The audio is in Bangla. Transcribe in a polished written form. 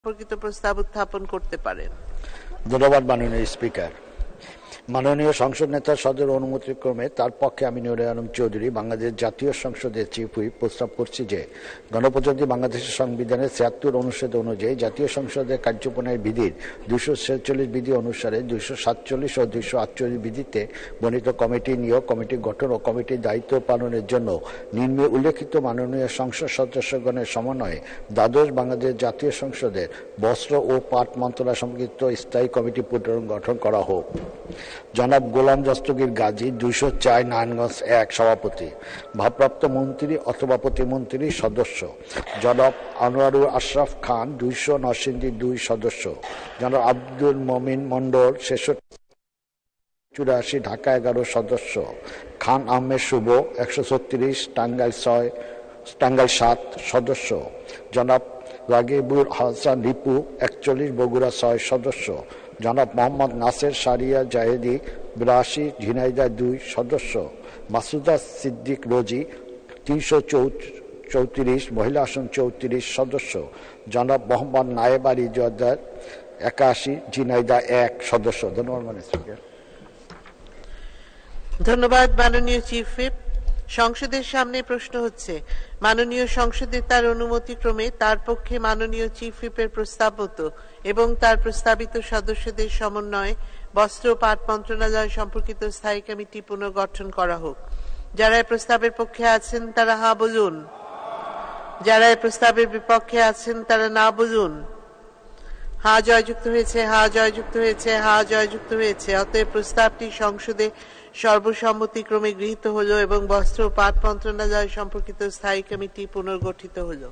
সম্পর্কিত প্রস্তাব উত্থাপন করতে পারেন। ধন্যবাদ মাননীয় স্পিকার। মাননীয় সংসদ নেতার সদর অনুমতিক্রমে তার পক্ষে আমি নূরে আলম চৌধুরী বাংলাদেশ জাতীয় সংসদের চিফ হুইপ প্রস্তাব করছি যে গণপ্রজাতন্ত্রী বাংলাদেশের সংবিধানের ৭৬ অনুচ্ছেদ অনুযায়ী জাতীয় সংসদের কার্যপ্রণালী বিধির ২৪৬ বিধি অনুসারে ২৪৭ ও ২৪৮ বিধিতে বর্ণিত কমিটি নিয়োগ, কমিটি গঠন ও কমিটির দায়িত্ব পালনের জন্য নিম্নে উল্লেখিত মাননীয় সংসদ সদস্যগণের সমন্বয়ে দ্বাদশ বাংলাদেশ জাতীয় সংসদের বস্ত্র ও পাট মন্ত্রণালয় সম্পর্কিত স্থায়ী কমিটি গঠন করা হোক। জনাব গোলাম দস্তগীর গাজী ২০৪ নারায়ণগঞ্জ ১ সভাপতি, ভারপ্রাপ্ত মন্ত্রী অথবা প্রতিমন্ত্রী সদস্য। জনাব আনোয়ারুল আশরাফ খান ২০০ নরসিংদী ২ সদস্য। জনাব আব্দুল মমিন মন্ডল ৮৬ ঢাকা ১১ সদস্য। খান আহমেদ শুভ ১৩৬ টাঙ্গাইল ৭ সদস্য। জনাব রাগিবুল হাসান রিপু ৪১ বগুড়া ৬ সদস্য। জনাব মোহাম্মদ নাসের সারিয়া জাহেদি ৮২ ঝিনাইদহ ২ সদস্য। মাসুদা সিদ্দিক রোজি ৩৩৪ মহিলা আসন ৩৪ সদস্য। জনাব মোহাম্মদ নায়েব আলী জর্দার ৮১ ঝিনাইদহ ১ সদস্য। ধন্যবাদ মাননীয় স্পিকার। ধন্যবাদ মাননীয় চিফ হুইপ। সংসদের সামনে প্রশ্ন হচ্ছে, মাননীয় সংসদে তার অনুমতিক্রমে তার পক্ষে মাননীয় চিফ হুইপের প্রস্তাব মতো এবং তার প্রস্তাবিত সদস্যদের সমন্বয়ে বস্ত্র ও পাট মন্ত্রণালয় সম্পর্কিত স্থায়ী কমিটি পুনর্গঠন করা হোক। যারা এই প্রস্তাবের পক্ষে আছেন তারা হা বলুন, যারা এই প্রস্তাবের বিপক্ষে আছেন তারা না বলুন। হা জয়যুক্ত হয়েছে, হা জয়যুক্ত হয়েছে, হা জয়যুক্ত হয়েছে। অতএব প্রস্তাবটি সংসদে সর্বসম্মতিক্রমে গৃহীত হলো এবং বস্ত্র ও পাট মন্ত্রণালয় সম্পর্কিত স্থায়ী কমিটি পুনর্গঠিত হলো।